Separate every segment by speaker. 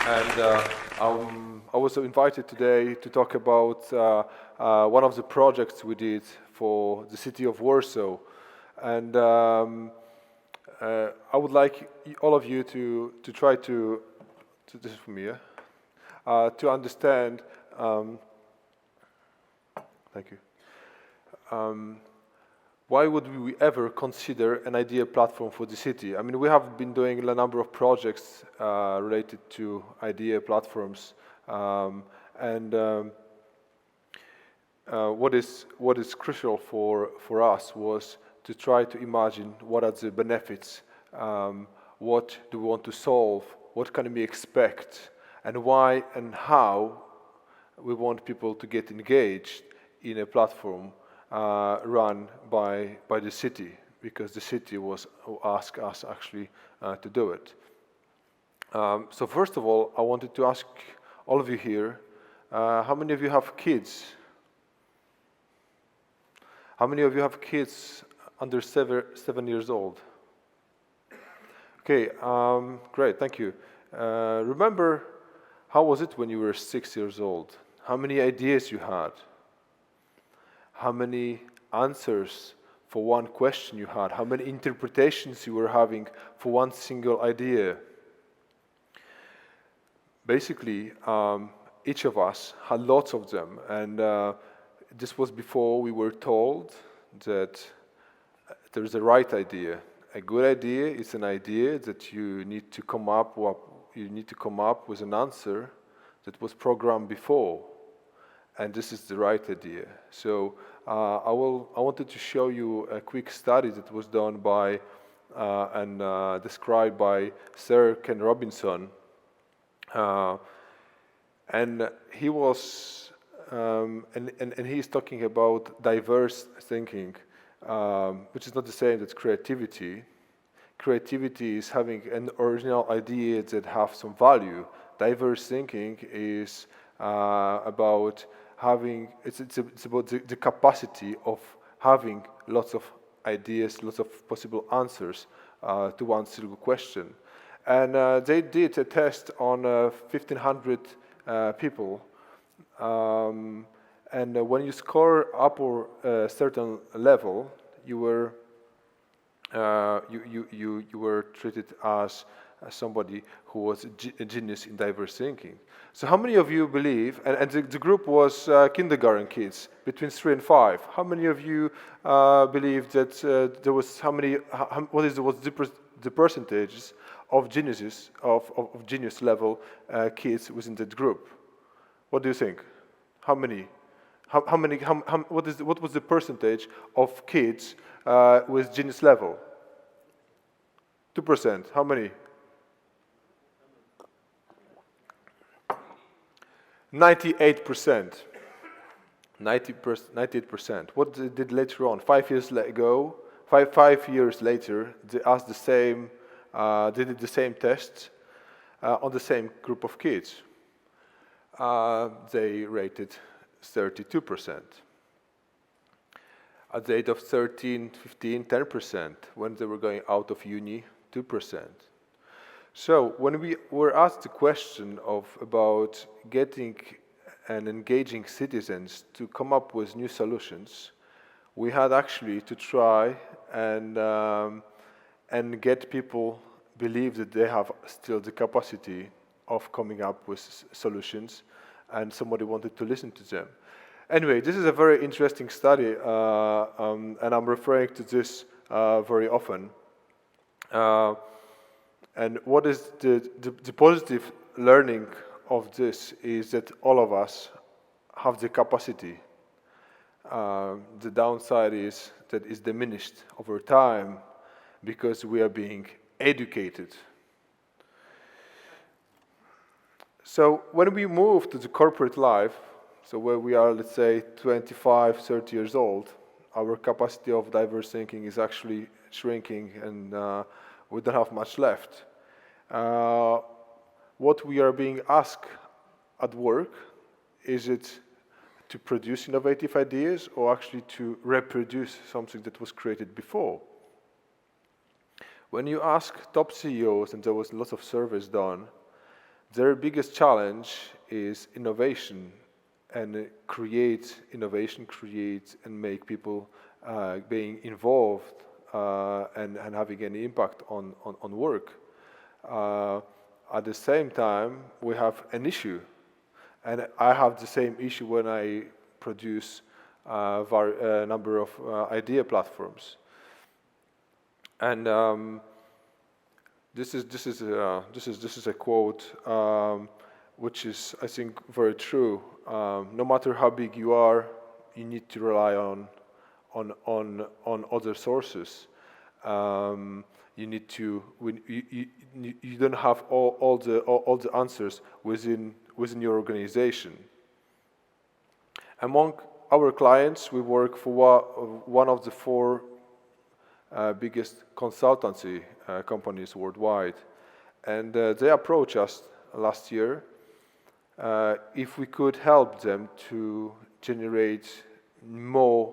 Speaker 1: And I was invited today to talk about one of the projects we did for the city of Warsaw. And I would like all of you to try to this is for me, yeah? To understand, thank you. Why would we ever consider an idea platform for the city? I mean, we have been doing a number of projects related to idea platforms, what is crucial for us was to try to imagine what are the benefits, what do we want to solve, what can we expect, and why and how we want people to get engaged in a platform run by the city, because the city was who asked us actually to do it. So first of all, I wanted to ask all of you here, how many of you have kids? How many of you have kids under 7 years old? Okay, great, thank you. Remember, how was it when you were 6 years old? How many ideas you had? How many answers for one question you had? How many interpretations you were having for one single idea? Basically, each of us had lots of them, and this was before we were told that there is a right idea. A good idea is an idea that you need to come up with an answer that was programmed before, and this is the right idea. So I wanted to show you a quick study that was done by and described by Sir Ken Robinson, and he was and he's talking about diverse thinking, which is not the same as creativity. Creativity is having an original idea that have some value. Diverse thinking is about having, it's about the capacity of having lots of ideas, lots of possible answers to one single question. And they did a test on 1,500 people, and when you score up or a certain level, you were you were treated as somebody who was a genius in diverse thinking. So how many of you believe, and the group was kindergarten kids between 3 and 5, how many of you believe that there was was the percentages of geniuses, of genius level kids within that group? What do you think? How many? What was the percentage of kids with genius level? 2%. How many? 98%. 98%. What they did later on? 5 years ago, five years later, they asked the same. They did the same tests on the same group of kids. They rated 32%. At the age of 13, 15, 10%. When they were going out of uni, 2%. So when we were asked the question about getting and engaging citizens to come up with new solutions, we had actually to try and get people believe that they have still the capacity of coming up with solutions, and somebody wanted to listen to them. Anyway, this is a very interesting study, and I'm referring to this very often. And what is the positive learning of this is that all of us have the capacity. The downside is that it's diminished over time because we are being educated. So when we move to the corporate life, so where we are, let's say, 25, 30 years old, our capacity of diverse thinking is actually shrinking, and we don't have much left. What we are being asked at work, is it to produce innovative ideas or actually to reproduce something that was created before? When you ask top CEOs, and there was lots of surveys done, Their biggest challenge is innovation, and create innovation, create and make people being involved and having an impact on work. At the same time, we have an issue, and I have the same issue when I produce a number of idea platforms. And this is a quote which is, I think, very true. No matter how big you are, you need to rely on other sources. You need to you don't have all the answers within your organization. Among our clients, we work for one of the four biggest consultancy companies worldwide, and they approached us last year if we could help them to generate more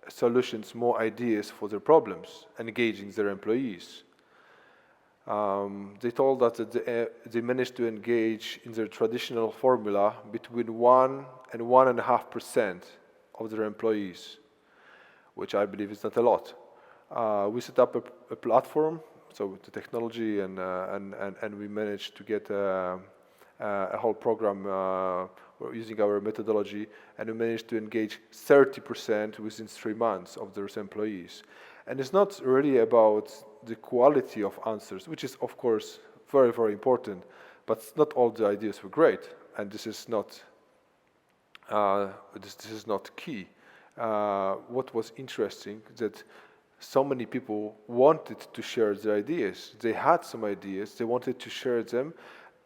Speaker 1: solutions, more ideas for their problems, engaging their employees. They told us that they managed to engage in their traditional formula between 1 and 1.5% of their employees, which I believe is not a lot. We set up a platform, so with the technology, and we managed to get a whole program using our methodology, and we managed to engage 30% within 3 months of those employees. And it's not really about the quality of answers, which is of course very, very important, but not all the ideas were great, and this is not key. What was interesting that so many people wanted to share their ideas. They had some ideas, they wanted to share them,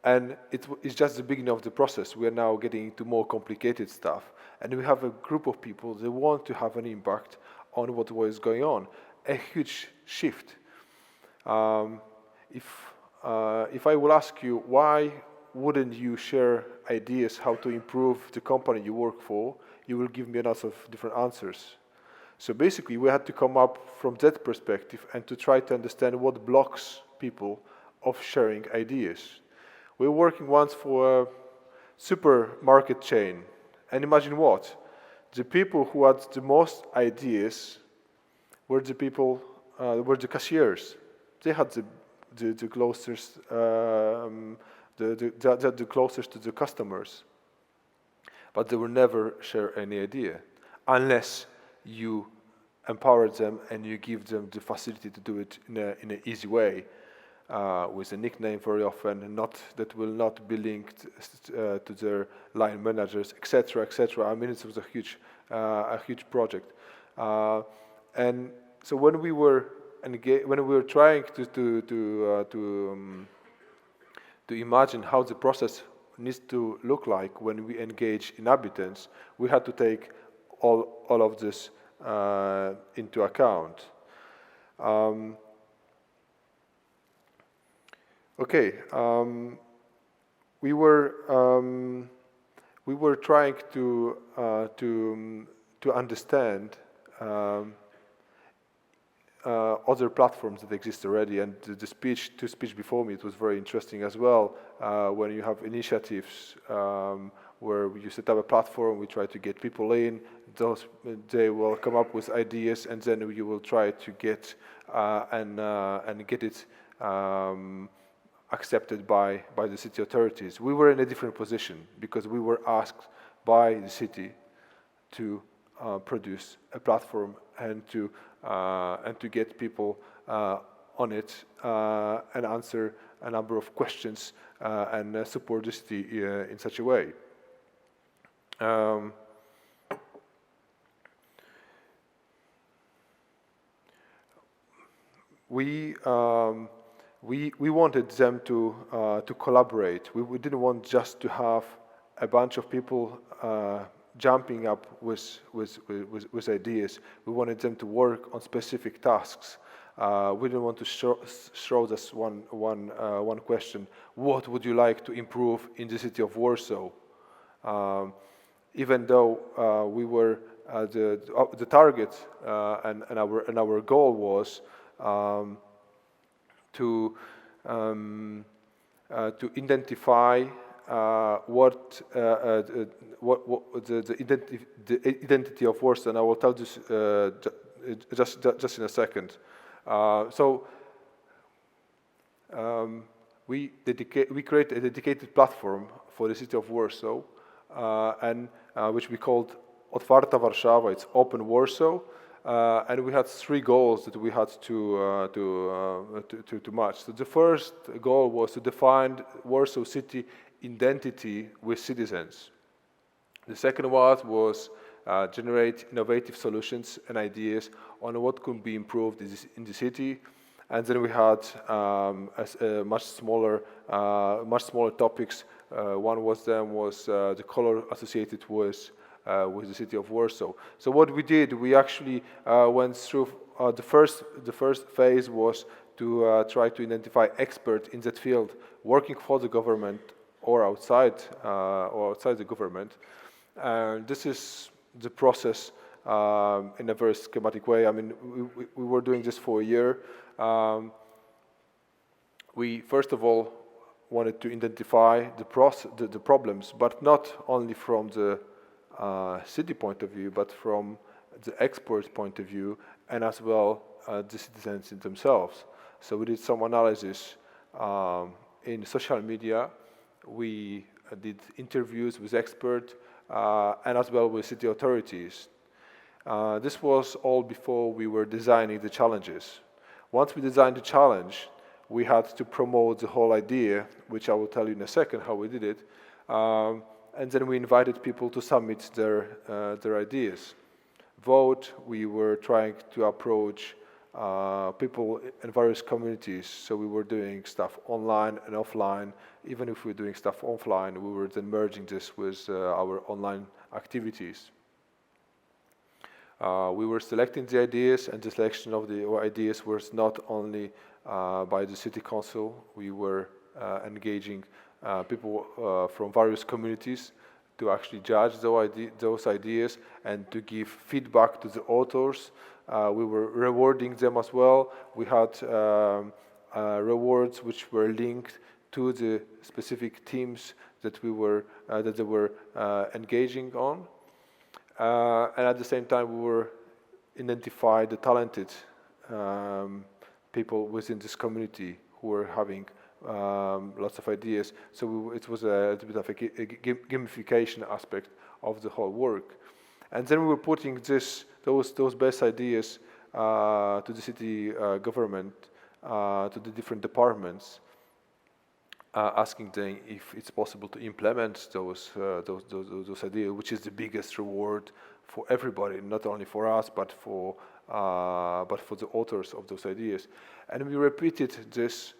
Speaker 1: and it's just the beginning of the process. We are now getting into more complicated stuff, and we have a group of people that want to have an impact on what was going on. A huge shift. If I will ask you, why wouldn't you share ideas how to improve the company you work for, you will give me a lot of different answers. So basically, we had to come up from that perspective and to try to understand what blocks people of sharing ideas. We were working once for a supermarket chain, and imagine what? The people who had the most ideas were the people, were the cashiers. They had the closest, the closest to the customers, but they will never share any idea unless you empower them and you give them the facility to do it in an easy way, with a nickname very often, and that will not be linked to their line managers, etc., etc. I mean, it was a huge project, and so when we were trying to imagine how the process needs to look like when we engage inhabitants, we had to take all of this into account. We were trying to understand other platforms that exist already, and the speech before me, it was very interesting as well. When you have initiatives where you set up a platform, we try to get people in, they will come up with ideas, and then you will try to get and get it accepted by the city authorities. We were in a different position because we were asked by the city to produce a platform and to get people on it and answer a number of questions and support the city in such a way. We wanted them to collaborate. We didn't want just to have a bunch of people jumping up with ideas. We wanted them to work on specific tasks. We didn't want to throw this one question: what would you like to improve in the city of Warsaw? Even though we were the target and our goal was to to identify what the identity of Warsaw, and I will tell this just in a second. We create a dedicated platform for the city of Warsaw, and which we called Otwarta Warszawa. It's Open Warsaw, and we had 3 goals that we had to match. So the first goal was to define Warsaw city identity with citizens. The second one was generate innovative solutions and ideas on what could be improved in the city. And then we had much smaller topics. One was the color associated with the city of Warsaw. So what we did, we actually went through the first phase was to try to identify experts in that field, working for the government or outside the government. And this is the process in a very schematic way. I mean, we were doing this for a year. We first of all wanted to identify the problems, but not only from the city point of view, but from the expert point of view, and as well the citizens themselves. So we did some analysis in social media. We did interviews with experts and as well with city authorities. This was all before we were designing the challenges. Once we designed the challenge, we had to promote the whole idea, which I will tell you in a second how we did it. And then we invited people to submit their ideas. Vote, we were trying to approach people in various communities. So we were doing stuff online and offline. Even if we were doing stuff offline, we were then merging this with our online activities. We were selecting the ideas, and the selection of the ideas was not only by the city council. We were engaging people from various communities to actually judge those ideas and to give feedback to the authors. We were rewarding them as well. We had rewards which were linked to the specific teams that they were engaging on. And at the same time, we were identify the talented people within this community who were having lots of ideas. So it was a bit of a gamification aspect of the whole work. And then we were putting those best ideas to the city government, to the different departments, asking them if it's possible to implement those ideas, which is the biggest reward for everybody, not only for us, but for the authors of those ideas. And we repeated this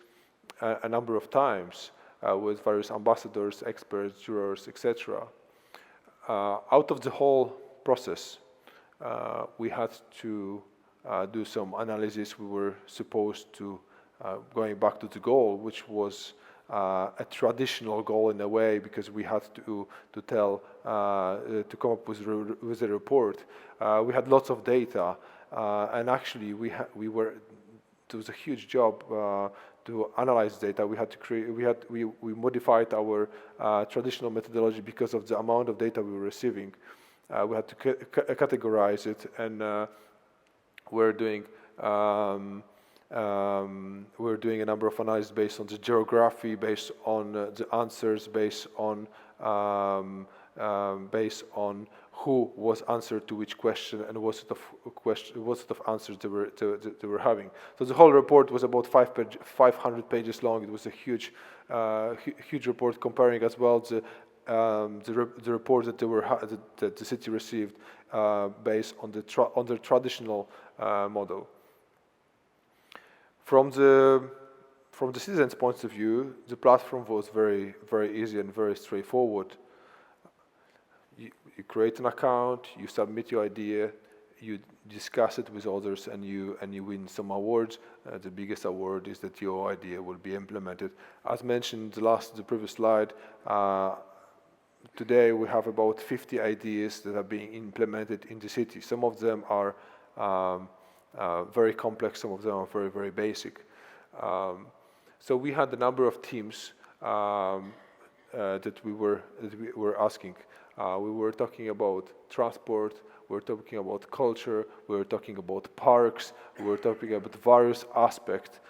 Speaker 1: a number of times with various ambassadors, experts, jurors, etc. Out of the whole process, we had to do some analysis. We were supposed to, going back to the goal, which was a traditional goal in a way, because we had to come up with a report. We had lots of data, and actually it was a huge job to analyze data. We had to we modified our traditional methodology because of the amount of data we were receiving. We had to categorize it, and we're doing a number of analyses based on the geography, based on the answers, based on who was answered to which question and what sort of answers they were having. So the whole report was about 500 pages long. It was a huge report, comparing as well the report that that the city received based on the traditional model. From the citizens' point of view, the platform was very, very easy and very straightforward. You create an account, you submit your idea, you discuss it with others, and you win some awards. The biggest award is that your idea will be implemented. As mentioned the previous slide, today we have about 50 ideas that are being implemented in the city. Some of them are very complex, some of them are very, very basic. So we had a number of teams that we were asking. We were talking about transport, we were talking about culture, we were talking about parks, we were talking about various aspects,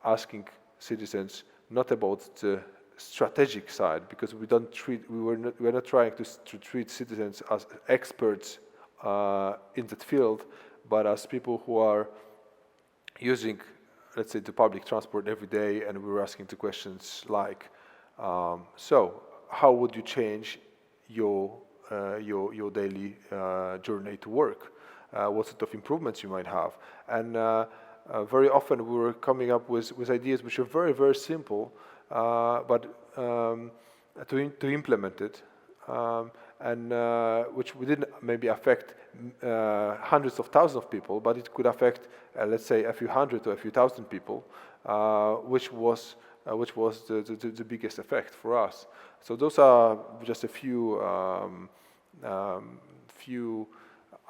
Speaker 1: asking citizens not about the strategic side, because we're not trying to treat citizens as experts in that field, but as people who are using, let's say, the public transport every day, and we were asking the questions like, so how would you change your daily journey to work? What sort of improvements you might have? And very often we were coming up with ideas which are very, very simple, but to implement it, and which we didn't maybe affect hundreds of thousands of people, but it could affect, let's say, a few hundred or a few thousand people, which was the biggest effect for us. So those are just a few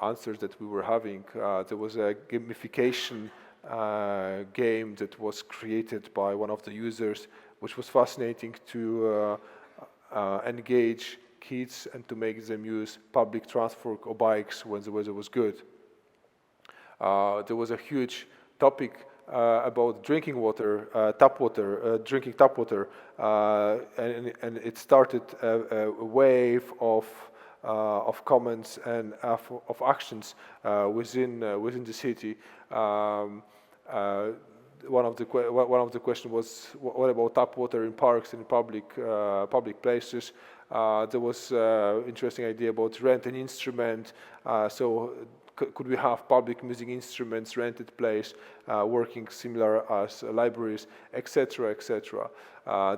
Speaker 1: answers that we were having. There was a gamification game that was created by one of the users, which was fascinating to engage kids and to make them use public transport or bikes when the weather was good. There was a huge topic about drinking water, drinking tap water, and it started a wave of comments and of actions within the city. One of the questions was, what about tap water in parks and in public places? There was interesting idea about rent an instrument. So could we have public music instruments rented place, working similar as libraries, etc., etc.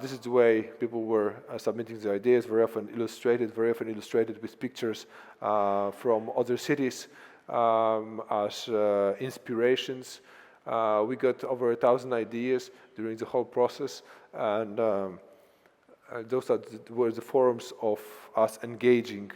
Speaker 1: This is the way people were submitting their ideas, very often illustrated with pictures from other cities as inspirations. We got over 1,000 ideas during the whole process, and those were the forms of us engaging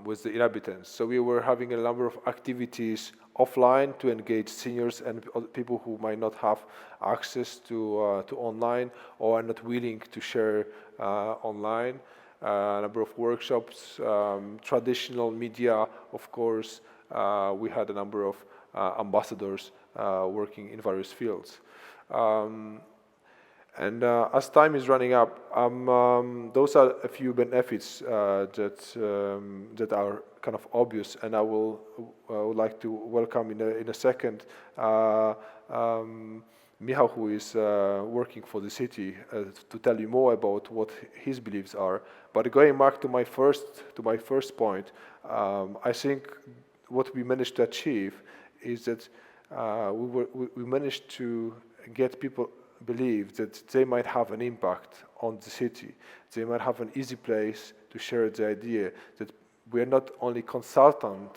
Speaker 1: with the inhabitants. So we were having a number of activities offline to engage seniors and people who might not have access to online or are not willing to share online. A number of workshops, traditional media, of course. We had a number of ambassadors working in various fields. And as time is running up, those are a few benefits that are kind of obvious, and I would like to welcome in a second Michał, who is working for the city, to tell you more about what his beliefs are. But going back to my first point, I think what we managed to achieve is that we managed to get people believe that they might have an impact on the city. They might have an easy place to share the idea, that we are not only consulting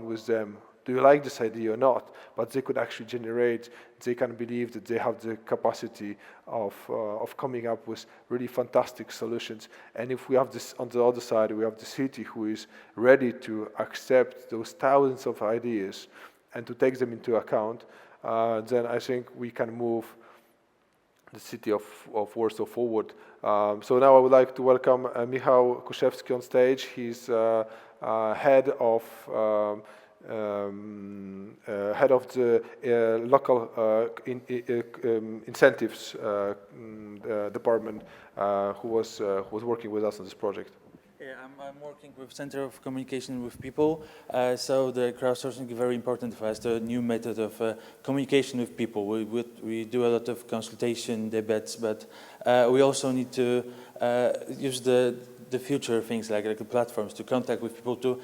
Speaker 1: with them, do you like this idea or not, but they could actually generate, they can believe that they have the capacity of coming up with really fantastic solutions. And if we have this on the other side, we have the city who is ready to accept those thousands of ideas and to take them into account, then I think we can move the city of Warsaw forward. So now I would like to welcome Michał Kuszewski on stage. He's head of the local incentives department, who was working with us on this project.
Speaker 2: Yeah, I'm working with Center of Communication with People, so the crowdsourcing is very important for us, the new method of communication with people. We do a lot of consultation, debates, but we also need to use the future things like the platforms to contact with people, to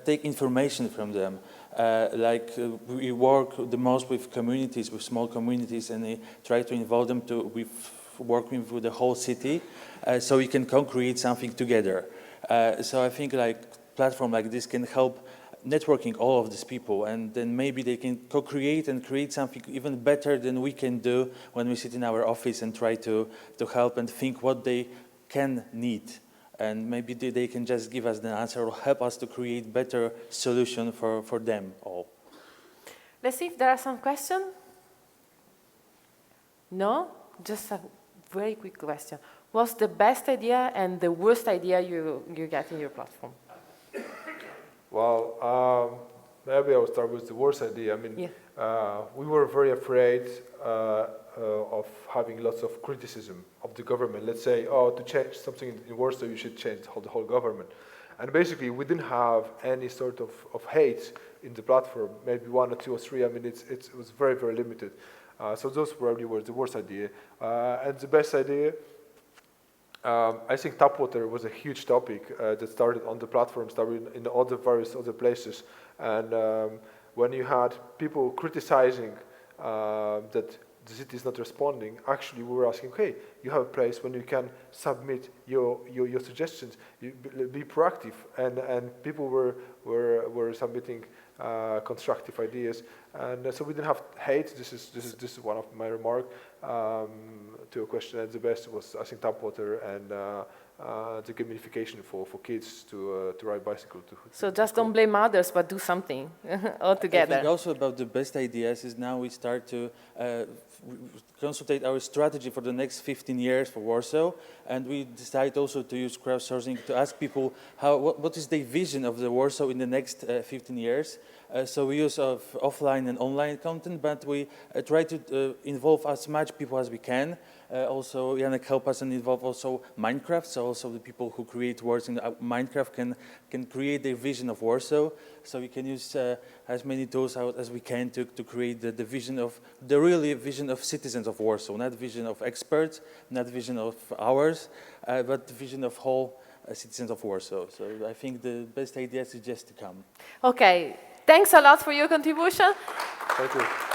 Speaker 2: take information from them. We work the most with communities, with small communities, and we try to involve them working with the whole city, so we can co-create something together. So I think platform like this can help networking all of these people, and then maybe they can co-create and create something even better than we can do when we sit in our office and try to help and think what they can need. And maybe they can just give us the answer or help us to create better solution for them all.
Speaker 3: Let's see if there are some questions. No? Just a very quick question. What's the best idea and the worst idea you get in your platform?
Speaker 1: Well, maybe I will start with the worst idea. I mean, we were very afraid of having lots of criticism of the government. Let's say, oh, to change something in Warsaw, you should change the whole government. And basically, we didn't have any sort of hate in the platform, maybe 1 or 2 or 3. I mean, it was very, very limited. So those probably were the worst idea. And the best idea, I think tap water was a huge topic that started on the platform, started in all the various other places. And when you had people criticizing that the city is not responding, actually we were asking, hey, you have a place when you can submit your suggestions, be proactive, and people were submitting constructive ideas, and so we didn't have hate. This is one of my remarks to your question. And the best was, I think, tap water and the gamification for kids to ride bicycle.
Speaker 3: So just don't blame others, but do something all together.
Speaker 2: I think also about the best ideas is now we start to consultate our strategy for the next 15 years for Warsaw, and we decide also to use crowdsourcing to ask people what is their vision of the Warsaw in the next 15 years. So we use offline and online content, but we try to involve as much people as we can. Also, Janek help us and involve also Minecraft, so also the people who create words in Minecraft can create their vision of Warsaw. So we can use as many tools as we can to create the vision of, the really vision of citizens of Warsaw, not vision of experts, not vision of ours, but the vision of whole citizens of Warsaw. So I think the best ideas is just to come.
Speaker 3: Okay, thanks a lot for your contribution.
Speaker 1: Thank you.